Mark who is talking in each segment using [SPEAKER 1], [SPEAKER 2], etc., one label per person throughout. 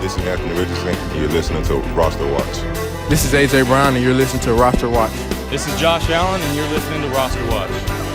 [SPEAKER 1] This is Anthony Richardson, and you're listening to RosterWatch.
[SPEAKER 2] This is AJ Brown, and you're listening to RosterWatch.
[SPEAKER 3] This is Josh Allen, and you're listening to RosterWatch.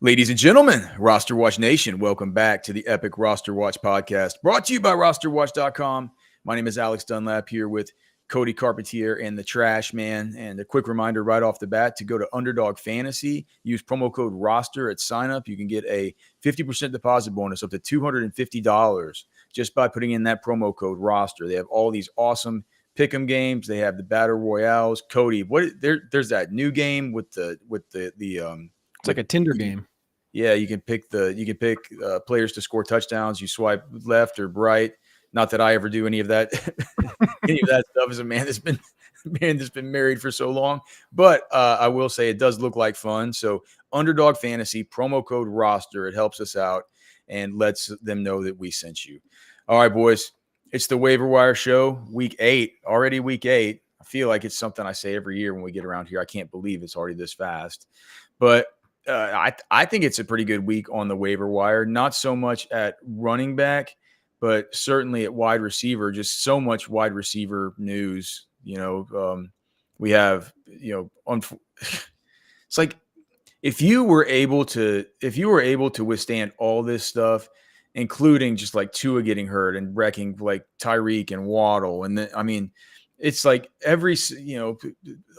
[SPEAKER 4] Ladies and gentlemen, RosterWatch Nation, welcome back to the Epic RosterWatch podcast, brought to you by RosterWatch.com. My name is Alex Dunlap here with Cody Carpentier and the Trash Man. And a quick reminder right off the bat to go to Underdog Fantasy. Use promo code ROSTER at sign up. You can get a 50% deposit bonus up to $250 just by putting in that promo code ROSTER. They have all these awesome pick'em games. They have the battle royales. Cody, there's that new game with the
[SPEAKER 2] it's like a Tinder game.
[SPEAKER 4] Yeah, you can pick players to score touchdowns. You swipe left or right. Not that I ever do any of that, any of that stuff as a man that's been married for so long. But I will say it does look like fun. So Underdog Fantasy, promo code ROSTER. It helps us out and lets them know that we sent you. All right, boys. It's the Waiver Wire Show, week 8. Already week 8. I feel like it's something I say every year when we get around here. I can't believe it's already this fast. But I think it's a pretty good week on the waiver wire. Not so much at running back, but certainly at wide receiver. Just so much wide receiver news. We have it's like if you were able to withstand all this stuff, including just like Tua getting hurt and wrecking like Tyreek and Waddle, and then it's like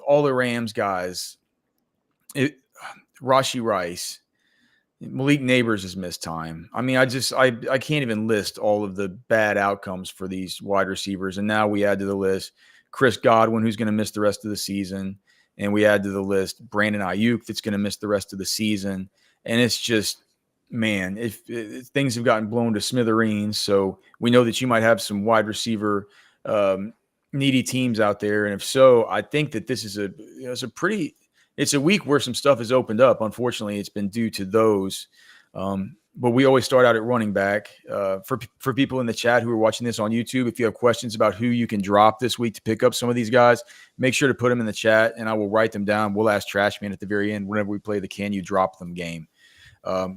[SPEAKER 4] all the Rams guys. Rashee Rice, Malik Neighbors has missed time. I can't even list all of the bad outcomes for these wide receivers. And now we add to the list Chris Godwin, who's going to miss the rest of the season. And we add to the list Brandon Ayuk, that's going to miss the rest of the season. And it's just, man, if things have gotten blown to smithereens. So we know that you might have some wide receiver needy teams out there. And if so, I think that this is it's a week where some stuff has opened up. Unfortunately, it's been due to those. But we always start out at running back. For people in the chat who are watching this on YouTube, if you have questions about who you can drop this week to pick up some of these guys, make sure to put them in the chat, and I will write them down. We'll ask Trashman at the very end whenever we play the Can You Drop Them game.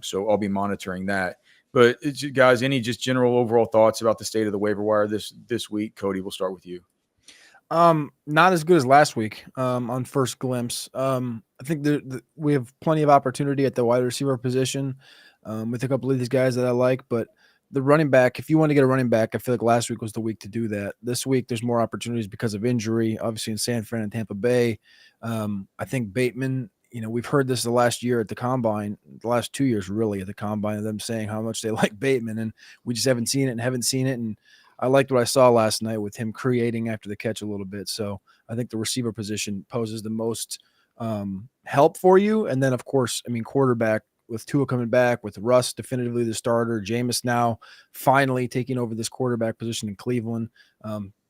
[SPEAKER 4] So I'll be monitoring that. But guys, any just general overall thoughts about the state of the waiver wire this week? Cody, we'll start with you.
[SPEAKER 2] Not as good as last week on first glimpse. I think we have plenty of opportunity at the wide receiver position with a couple of these guys that I like, but the running back, if you want to get a running back, I feel like last week was the week to do that. This week, there's more opportunities because of injury, obviously in San Fran and Tampa Bay. I think Bateman, we've heard this the last year at the Combine, the last 2 years really at the Combine, of them saying how much they like Bateman, and we just haven't seen it. And I liked what I saw last night with him creating after the catch a little bit. So I think the receiver position poses the most help for you. And then, of course, quarterback with Tua coming back, with Russ definitively the starter, Jameis now finally taking over this quarterback position in Cleveland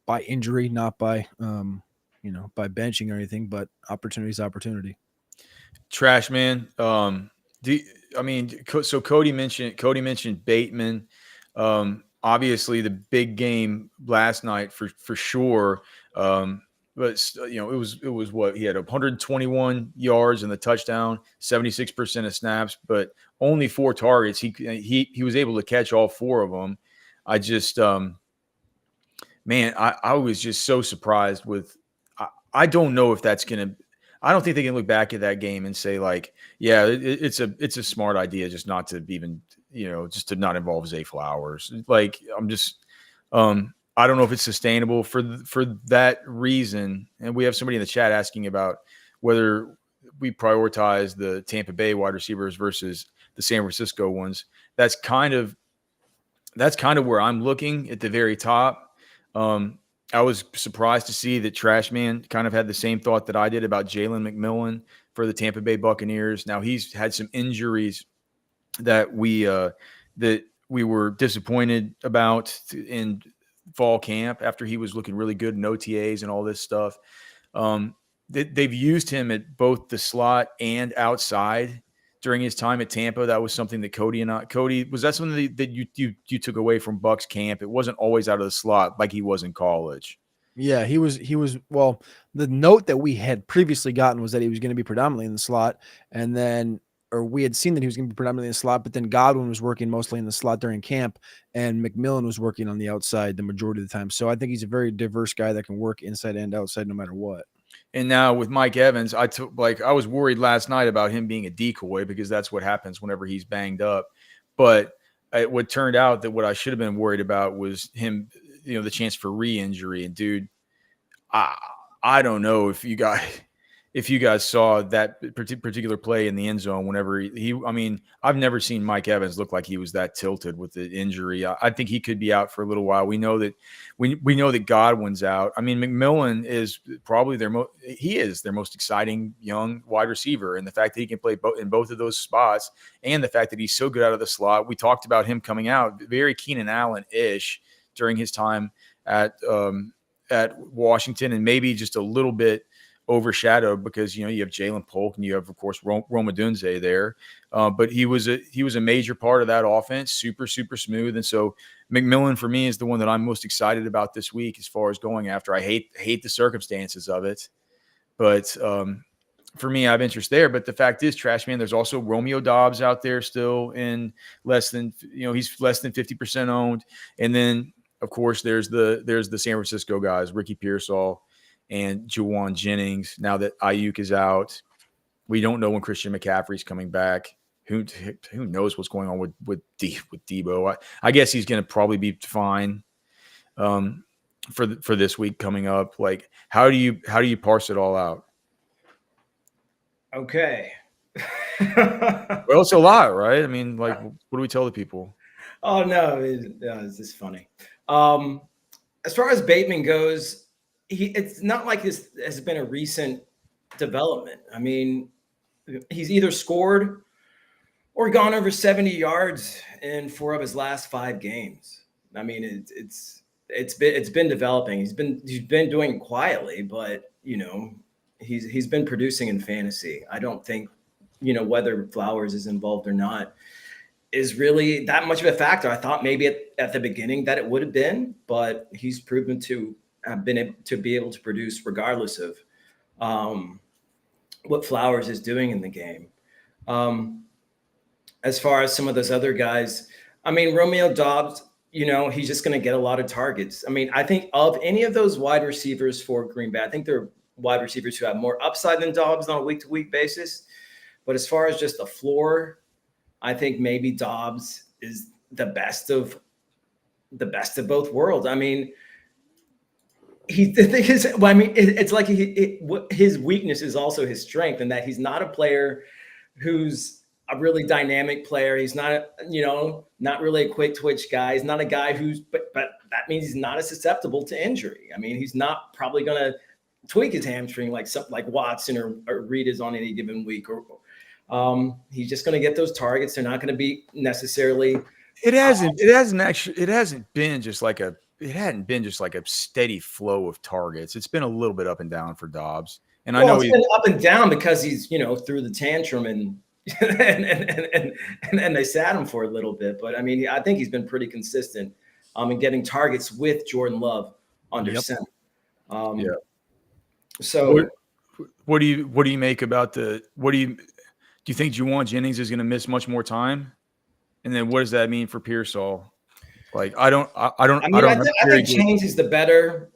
[SPEAKER 2] by injury, not by, by benching or anything, but opportunity is opportunity.
[SPEAKER 4] Trash man. So Cody mentioned Bateman. Obviously, the big game last night for sure. But it was what he had 121 yards and the touchdown, 76% of snaps, but only 4 targets. He was able to catch all 4 of them. I just, I was just so surprised with. I don't know if that's gonna. I don't think they can look back at that game and say like, yeah, it's a smart idea just not to even. Just to not involve Zay Flowers. Like, I'm just, I don't know if it's sustainable for that reason. And we have somebody in the chat asking about whether we prioritize the Tampa Bay wide receivers versus the San Francisco ones. That's kind of where I'm looking at the very top. I was surprised to see that Trashman kind of had the same thought that I did about Jalen McMillan for the Tampa Bay Buccaneers. Now he's had some injuries that we were disappointed about in fall camp after he was looking really good in OTAs and all this stuff. They've used him at both the slot and outside during his time at Tampa. That was something that Cody, was that something that you took away from Bucs camp? It wasn't always out of the slot like he was in college.
[SPEAKER 2] Yeah, he was. Well, the note that we had previously gotten was that he was going to be predominantly in the slot, and then or we had seen that he was going to be predominantly in the slot, but then Godwin was working mostly in the slot during camp, and McMillan was working on the outside the majority of the time. So I think he's a very diverse guy that can work inside and outside no matter what.
[SPEAKER 4] And now with Mike Evans, I was worried last night about him being a decoy because that's what happens whenever he's banged up. But what turned out that what I should have been worried about was him, the chance for re-injury. And dude, I don't know if you guys saw that particular play in the end zone whenever I've never seen Mike Evans look like he was that tilted with the injury. I think he could be out for a little while. We know that we know that Godwin's out. I mean, McMillan is probably their most exciting young wide receiver, and the fact that he can play in both of those spots, and the fact that he's so good out of the slot. We talked about him coming out very Keenan Allen-ish during his time at Washington, and maybe just a little bit overshadowed because you have Jalen Polk and you have, of course, Rome Odunze there, but he was a major part of that offense, super smooth. And so McMillan for me is the one that I'm most excited about this week as far as going after. I hate the circumstances of it, but for me I have interest there. But the fact is, Trash Man, there's also Romeo Doubs out there still in he's less than 50% owned, and then of course there's the San Francisco guys, Ricky Pearsall and Juwan Jennings. Now that Ayuk is out, we don't know when Christian McCaffrey's coming back. Who knows what's going on with Debo? I guess he's going to probably be fine for this week coming up. Like, how do you parse it all out?
[SPEAKER 5] Okay.
[SPEAKER 4] Well, it's a lot, right? I mean, like, what do we tell the people?
[SPEAKER 5] Oh no, it's just funny. As far as Bateman goes, it's not like this has been a recent development. I mean, he's either scored or gone over 70 yards in 4 of his last 5 games. I mean, it's been developing. He's been doing it quietly, but he's been producing in fantasy. I don't think whether Flowers is involved or not is really that much of a factor. I thought maybe at the beginning that it would have been, but he's proven to have been able to produce regardless of what Flowers is doing in the game. As far as some of those other guys, I mean, Romeo Doubs, he's just going to get a lot of targets. I mean, I think of any of those wide receivers for Green Bay, I think they're wide receivers who have more upside than Doubs on a week-to-week basis. But as far as just the floor, I think maybe Doubs is the best of both worlds. I mean, it's like his weakness is also his strength, and that he's not a player who's a really dynamic player. He's not, not really a quick twitch guy. He's not a guy but that means he's not as susceptible to injury. I mean, he's not probably going to tweak his hamstring like something like Watson or Reed is on any given week, or he's just going to get those targets. They're not going to be necessarily. It hadn't
[SPEAKER 4] been just like a steady flow of targets. It's been a little bit up and down for Doubs. And I know
[SPEAKER 5] it's been up and down because he's, through the tantrum and and they sat him for a little bit. But I mean, I think he's been pretty consistent in getting targets with Jordan Love under center. So
[SPEAKER 4] what do you make about do you think Juwan Jennings is going to miss much more time? And then what does that mean for Pearsall? Like, I
[SPEAKER 5] think Jennings is the better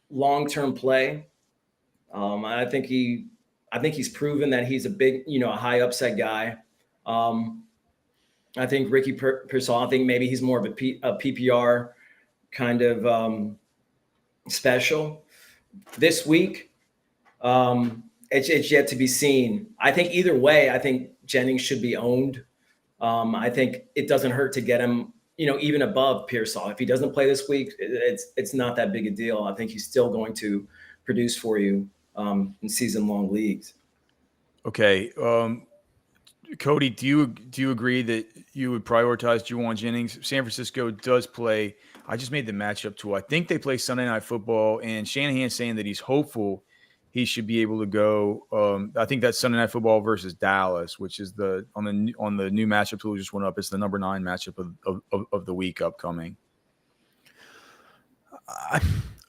[SPEAKER 5] long-term play. I think he's proven that he's a big, a high upside guy. I think Ricky Pearsall, I think maybe he's more of a PPR kind of special this week. It's yet to be seen. I think either way, I think Jennings should be owned. I think it doesn't hurt to get him, even above Pearsall. If he doesn't play this week, it's not that big a deal. I think he's still going to produce for you in season-long leagues.
[SPEAKER 4] Okay. Cody, do you agree that you would prioritize Juwan Jennings? San Francisco does play. I just made the matchup tool. I think they play Sunday Night Football, and Shanahan's saying that he's hopeful he should be able to go. I think that's Sunday Night Football versus Dallas, which is on the new matchup tool just went up. It's the number 9 matchup of the week upcoming.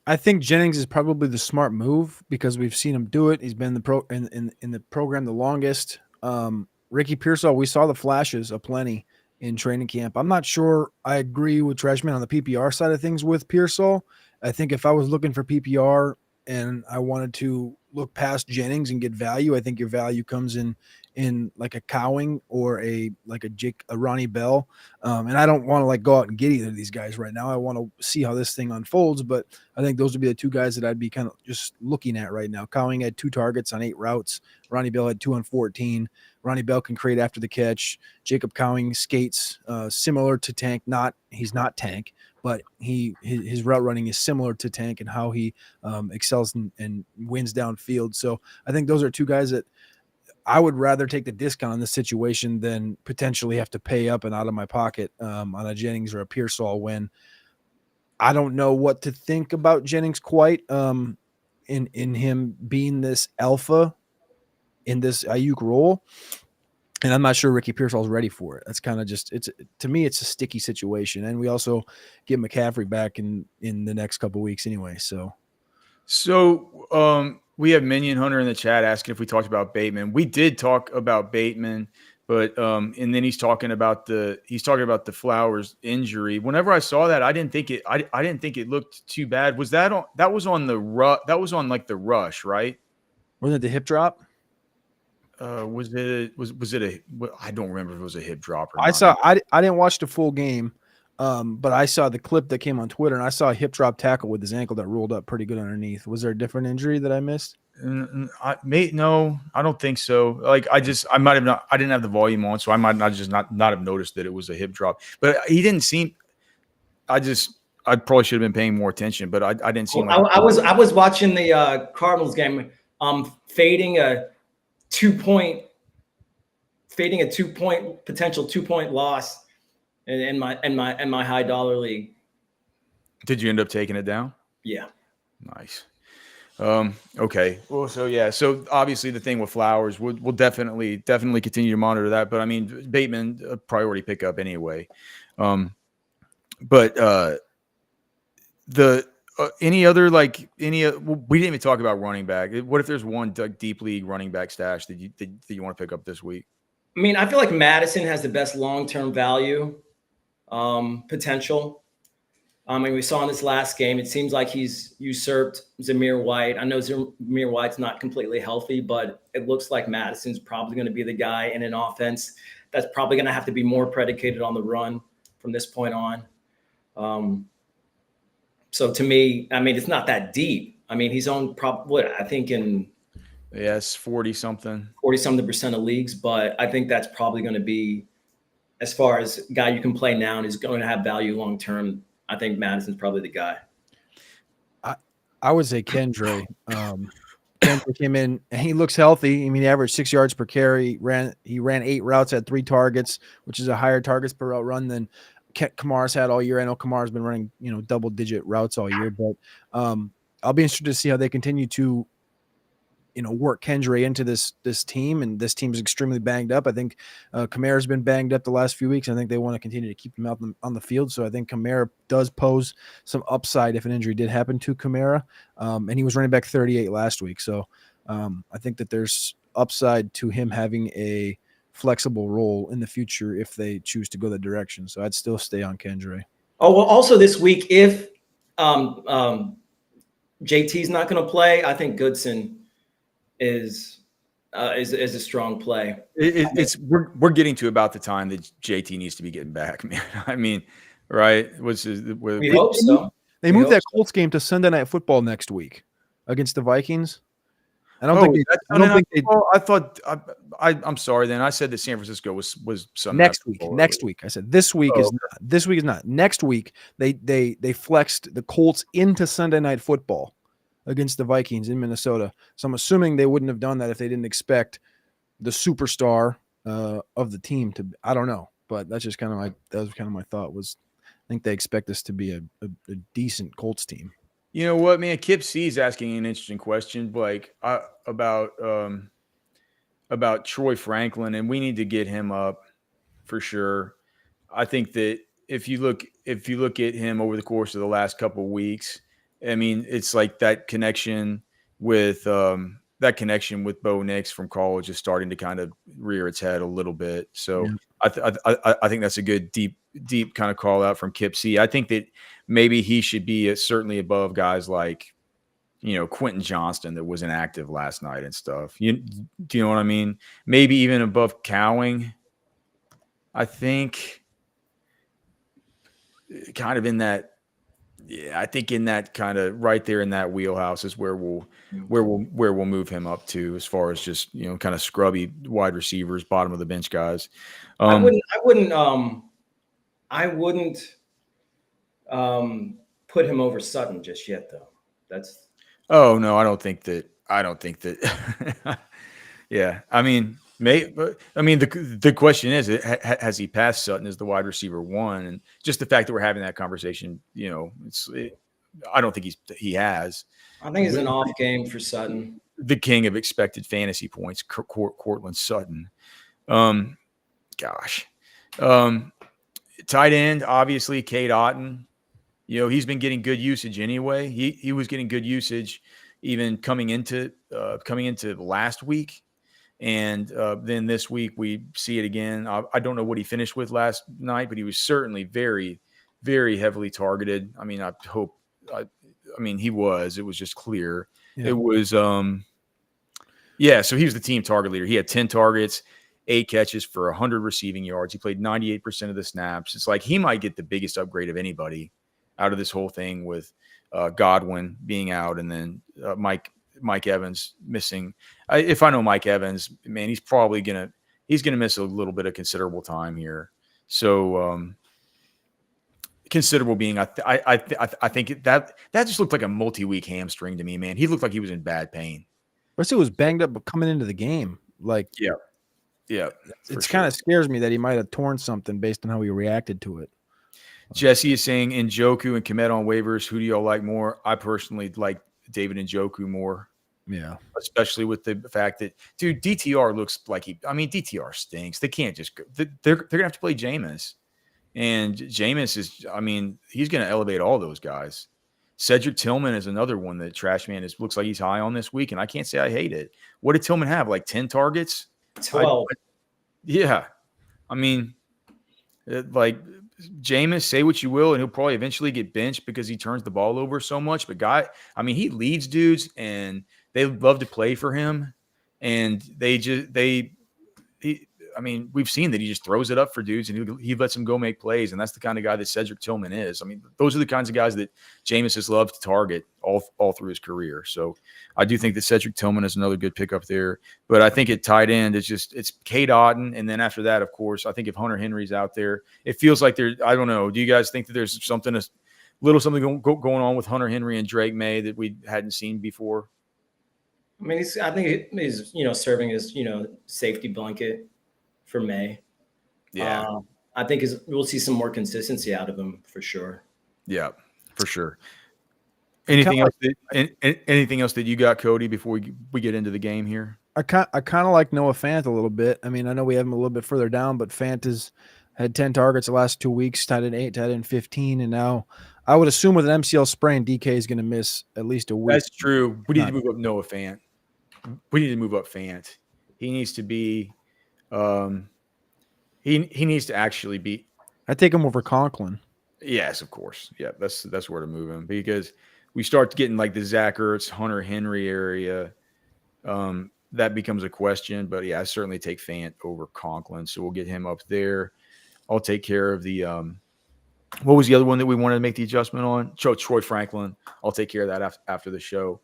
[SPEAKER 2] I think Jennings is probably the smart move because we've seen him do it. He's been in the program the longest. Ricky Pearsall, we saw the flashes aplenty in training camp. I'm not sure I agree with Treshman on the PPR side of things with Pearsall. I think if I was looking for PPR and I wanted to look past Jennings and get value, I think your value comes in like a Cowing or a Ronnie Bell. And I don't want to like go out and get either of these guys right now. I want to see how this thing unfolds, but I think those would be the two guys that I'd be kind of just looking at right now. Cowing had 2 targets on 8 routes. Ronnie Bell had 2 on 14. Ronnie Bell can create after the catch. Jacob Cowing skates similar to Tank. He's not Tank, but his route running is similar to Tank and how he excels and wins downfield. So I think those are 2 guys that I would rather take the discount in this situation than potentially have to pay up and out of my pocket on a Jennings or a Pearsall when I don't know what to think about Jennings quite in him being this alpha in this Ayuk role. And I'm not sure Ricky Pearsall's ready for it. That's kind of just to me, it's a sticky situation. And we also get McCaffrey back in the next couple of weeks anyway. So
[SPEAKER 4] we have Minion Hunter in the chat asking if we talked about Bateman. We did talk about Bateman, but and then he's talking about the Flowers injury. Whenever I saw that, I didn't think it looked too bad. Was that on like the rush, right?
[SPEAKER 2] Wasn't it the hip drop?
[SPEAKER 4] Was it I don't remember if it was a hip drop or
[SPEAKER 2] not. I didn't watch the full game. But I saw the clip that came on Twitter, and I saw a hip drop tackle with his ankle that rolled up pretty good underneath. Was there a different injury that I missed?
[SPEAKER 4] No, I don't think so. Like I didn't have the volume on, so I might not have noticed that it was a hip drop. But he didn't seem. I probably should have been paying more attention, but I didn't seem.
[SPEAKER 5] I was watching the Cardinals game, fading a 2-point potential 2-point loss. In my high dollar league.
[SPEAKER 4] Did you end up taking it down?
[SPEAKER 5] Yeah.
[SPEAKER 4] Nice. Okay. Well, so obviously the thing with Flowers, we'll definitely continue to monitor that. But I mean, Bateman, a priority pickup anyway. But any other we didn't even talk about running back. What if there's one deep league running back stash that you want to pick up this week?
[SPEAKER 5] I mean, I feel like Madison has the best long-term value potential. I mean, we saw in this last game, it seems like he's usurped Zamir White. I know Zamir White's not completely healthy, but it looks like Madison's probably going to be the guy in an offense that's probably going to have to be more predicated on the run from this point on. So to me, I mean, it's not that deep. I mean, he's on I think in
[SPEAKER 4] 40-something
[SPEAKER 5] % of leagues, but I think that's probably going to be, as far as guy you can play now and is going to have value long term. I think Madison's probably the guy.
[SPEAKER 2] I would say Kendre. Kendre came in and he looks healthy. I mean, he averaged 6 yards per carry. He ran 8 routes, had 3 targets, which is a higher targets per route run than Kamara's had all year. I know Kamara's been running double-digit routes all year, but I'll be interested to see how they continue to work Kendre into this team, and this team is extremely banged up. I think Kamara's been banged up the last few weeks. I think they want to continue to keep him out on the field. So I think Kamara does pose some upside if an injury did happen to Kamara. And he was running back 38 last week. So I think that there's upside to him having a flexible role in the future if they choose to go that direction. So I'd still stay on Kendre.
[SPEAKER 5] Oh, well, also this week, if JT's not going to play, I think Goodson is a strong play.
[SPEAKER 4] We're getting to about the time that JT needs to be getting back, man. I mean, right?
[SPEAKER 5] We hope so.
[SPEAKER 2] They moved that Colts game to Sunday Night Football next week against the Vikings.
[SPEAKER 4] I'm sorry. Then I said that San Francisco was Sunday
[SPEAKER 2] next week. Next week, I said this week is not. This week is not. Next week, they flexed the Colts into Sunday Night Football against the Vikings in Minnesota. So I'm assuming they wouldn't have done that if they didn't expect the superstar of the team to. I don't know, but that's just kind of my thought. Was I think they expect this to be a decent Colts team.
[SPEAKER 4] You know what, man? Kip C is asking an interesting question, about Troy Franklin, and we need to get him up for sure. I think that if you look at him over the course of the last couple of weeks, I mean, it's like that connection with that connection with Bo Nix from college is starting to kind of rear its head a little bit. So I think that's a good deep kind of call out from Kip C. I think that maybe he should be certainly above guys like, Quentin Johnston that was inactive last night and stuff. Do you know what I mean? Maybe even above Cowing. I think kind of in that. Yeah, I think in that kind of right there in that wheelhouse is where we'll move him up to, as far as just kind of scrubby wide receivers, bottom of the bench guys.
[SPEAKER 5] I wouldn't put him over Sutton just yet, though. That's.
[SPEAKER 4] Oh no, I don't think that. Yeah, I mean, the question is, has he passed Sutton as the wide receiver one? And just the fact that we're having that conversation, I don't think he has.
[SPEAKER 5] I think it's an off game for Sutton.
[SPEAKER 4] The king of expected fantasy points, Cortland Sutton. Tight end, obviously, Cade Otton. He's been getting good usage anyway. He was getting good usage even coming into last week. And then this week we see it again. I don't know what he finished with last night, but he was certainly very, very heavily targeted. I mean, he was. It was just clear. Yeah. It was, so he was the team target leader. He had 10 targets, 8 catches for 100 receiving yards. He played 98% of the snaps. It's like he might get the biggest upgrade of anybody out of this whole thing with Godwin being out and then Mike Evans missing. If I know Mike Evans, man, he's probably gonna miss a little bit of considerable time here. So considerable being, I think that just looked like a multi-week hamstring to me, man. He looked like he was in bad pain.
[SPEAKER 2] Russell was banged up coming into the game. Like,
[SPEAKER 4] yeah,
[SPEAKER 2] it's kind of scares me that he might have torn something based on how he reacted to it.
[SPEAKER 4] Jesse is saying Njoku and Kmet on waivers. Who do y'all like more? I personally like David Njoku more.
[SPEAKER 2] Yeah.
[SPEAKER 4] Especially with the fact that, dude, DTR looks like DTR stinks. They can't just go. They're going to have to play Jameis. And Jameis is, he's going to elevate all those guys. Cedric Tillman is another one that Trashman looks like he's high on this week, and I can't say I hate it. What did Tillman have? Like 10 targets?
[SPEAKER 5] 12.
[SPEAKER 4] Yeah. Jameis, say what you will, and he'll probably eventually get benched because he turns the ball over so much. But he leads dudes, and they love to play for him. And we've seen that he just throws it up for dudes, and he lets them go make plays. And that's the kind of guy that Cedric Tillman is. Those are the kinds of guys that Jameis has loved to target all through his career. So I do think that Cedric Tillman is another good pickup there. But I think at tight end, it's Cade Otton. And then after that, of course, I think if Hunter Henry's out there, it feels like I don't know. Do you guys think that there's something going on with Hunter Henry and Drake May that we hadn't seen before?
[SPEAKER 5] I think he's serving as safety blanket for May.
[SPEAKER 4] Yeah.
[SPEAKER 5] I think we'll see some more consistency out of him for sure.
[SPEAKER 4] Yeah, for sure. Anything else that you got, Cody, before we get into the game here?
[SPEAKER 2] I kind of like Noah Fant a little bit. I know we have him a little bit further down, but Fant has had 10 targets the last 2 weeks, tied in 8, tied in 15, and now I would assume with an MCL sprain, DK is going to miss at least a week.
[SPEAKER 4] That's true. We need to move up Noah Fant. We need to move up Fant. He needs to be he needs to actually be.
[SPEAKER 2] I take him over Conklin.
[SPEAKER 4] Yes, of course. Yeah, that's where to move him, because we start getting like the Zach Ertz, Hunter Henry area. That becomes a question, but yeah, I certainly take Fant over Conklin, so we'll get him up there. I'll take care of the what was the other one that we wanted to make the adjustment on? Troy Franklin. I'll take care of that after the show.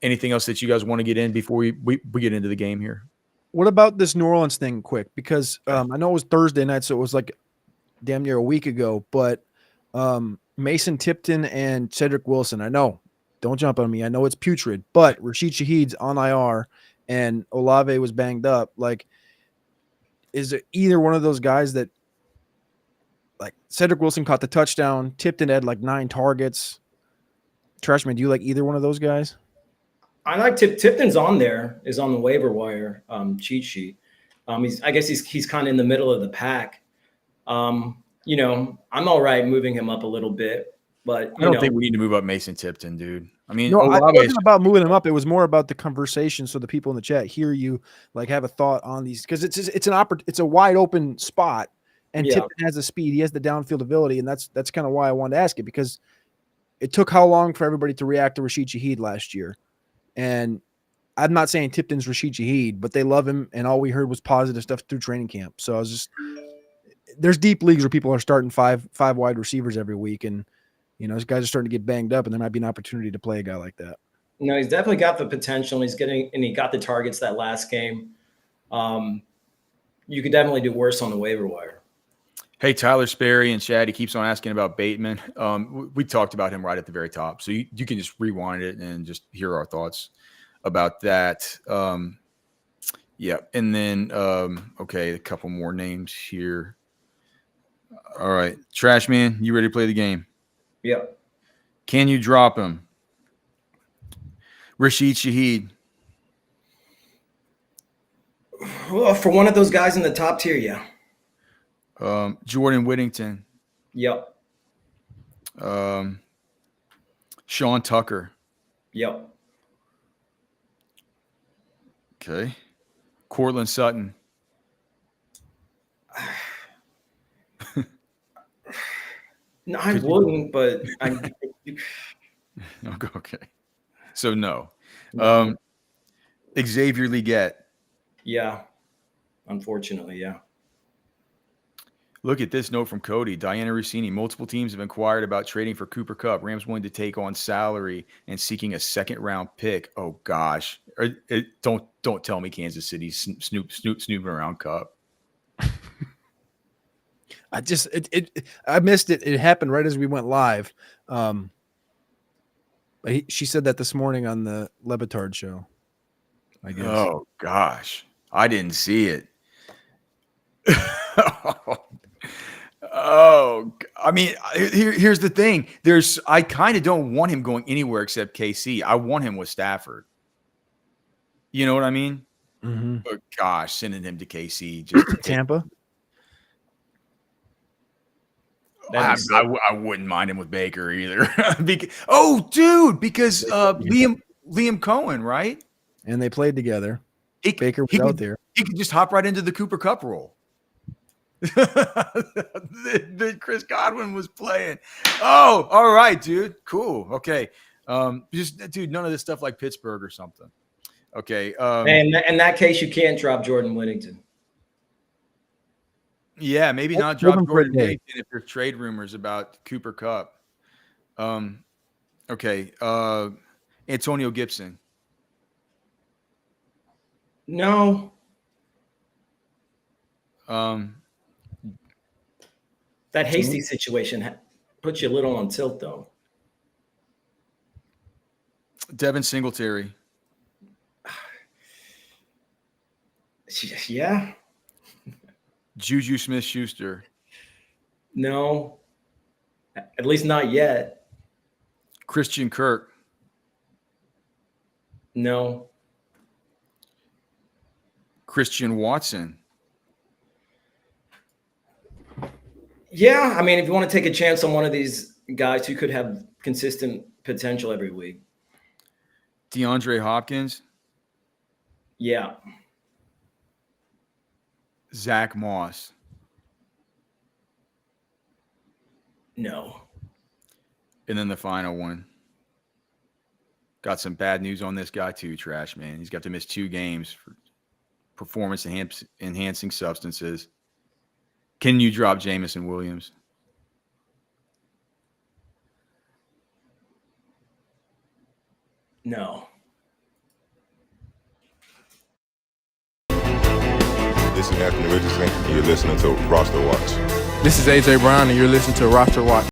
[SPEAKER 4] Anything else that you guys want to get in before we get into the game here?
[SPEAKER 2] What about this New Orleans thing quick? Because I know it was Thursday night, so it was like damn near a week ago, but Mason Tipton and Cedric Wilson, I know, don't jump on me. I know it's putrid, but Rashid Shaheed's on IR and Olave was banged up. Like, is it either one of those guys that, like, Cedric Wilson caught the touchdown, Tipton had like 9 targets. Trashman, do you like either one of those guys?
[SPEAKER 5] I like Tipton's on there, is on the waiver wire cheat sheet. I guess he's kind of in the middle of the pack. I'm all right moving him up a little bit. But
[SPEAKER 4] I don't think we need to move up Mason Tipton, dude. I mean,
[SPEAKER 2] No, it
[SPEAKER 4] Olave
[SPEAKER 2] wasn't about moving him up. It was more about the conversation, so the people in the chat hear you, like, have a thought on these, because it's a wide open spot, and
[SPEAKER 5] Yeah.
[SPEAKER 2] Tipton has the speed, he has the downfield ability, and that's kind of why I wanted to ask it, because it took how long for everybody to react to Rashid Shaheed last year, and I'm not saying Tipton's Rashid Shaheed, but they love him, and all we heard was positive stuff through training camp. So I was just, there's deep leagues where people are starting five wide receivers every week, and those guys are starting to get banged up, and there might be an opportunity to play a guy like that.
[SPEAKER 5] No, he's definitely got the potential. And he got the targets that last game. You could definitely do worse on the waiver wire.
[SPEAKER 4] Hey, Tyler Sperry and Chad, he keeps on asking about Bateman. We talked about him right at the very top, so you can just rewind it and just hear our thoughts about that. Yeah, and then okay, a couple more names here. All right, Trash Man, you ready to play the game?
[SPEAKER 5] Yep.
[SPEAKER 4] Can you drop him? Rashid Shaheed.
[SPEAKER 5] Well, for one of those guys in the top tier, yeah.
[SPEAKER 4] Jordan Whittington.
[SPEAKER 5] Yep.
[SPEAKER 4] Sean Tucker.
[SPEAKER 5] Yep.
[SPEAKER 4] Okay. Cortland Sutton.
[SPEAKER 5] No, I wouldn't, but
[SPEAKER 4] Okay. So no. Xavier Leggett.
[SPEAKER 5] Yeah. Unfortunately, yeah.
[SPEAKER 4] Look at this note from Cody. Diana Rossini. Multiple teams have inquired about trading for Cooper Kupp. Rams willing to take on salary and seeking a second-round pick. Oh gosh! Don't tell me Kansas City's snooping around Kupp.
[SPEAKER 2] I missed it. It happened right as we went live. But she said that this morning on the Lebitard show, I guess.
[SPEAKER 4] Oh gosh, I didn't see it. Oh, I mean, here's the thing. I kind of don't want him going anywhere except KC. I want him with Stafford. You know what I mean?
[SPEAKER 2] Mm-hmm.
[SPEAKER 4] But gosh, sending him to KC, just
[SPEAKER 2] Tampa.
[SPEAKER 4] I wouldn't mind him with Baker either. Because Liam Cohen, right?
[SPEAKER 2] And they played together. Baker was out there.
[SPEAKER 4] He could just hop right into the Cooper Kupp role. the Chris Godwin was playing. Oh, all right, dude. Cool. Okay. Dude, none of this stuff like Pittsburgh or something. Okay.
[SPEAKER 5] And in that case, you can't drop Jordan Whittington.
[SPEAKER 4] Yeah, maybe not drop Jordan Whittington if there's trade rumors about Cooper Kupp. Okay. Antonio Gibson.
[SPEAKER 5] No. That Hasty situation puts you a little on tilt, though.
[SPEAKER 4] Devin Singletary.
[SPEAKER 5] Yeah.
[SPEAKER 4] Juju Smith-Schuster.
[SPEAKER 5] No. At least not yet.
[SPEAKER 4] Christian Kirk.
[SPEAKER 5] No.
[SPEAKER 4] Christian Watson.
[SPEAKER 5] Yeah, I mean, if you want to take a chance on one of these guys who could have consistent potential every week.
[SPEAKER 4] DeAndre Hopkins.
[SPEAKER 5] Yeah.
[SPEAKER 4] Zach Moss.
[SPEAKER 5] No.
[SPEAKER 4] And then the final one. Got some bad news on this guy too, Trash Man. He's got to miss 2 games for performance enhancing substances. Can you drop Jameson Williams?
[SPEAKER 5] No.
[SPEAKER 1] This is Anthony Richardson. You're listening to RosterWatch.
[SPEAKER 3] This is AJ Brown, and you're listening to RosterWatch.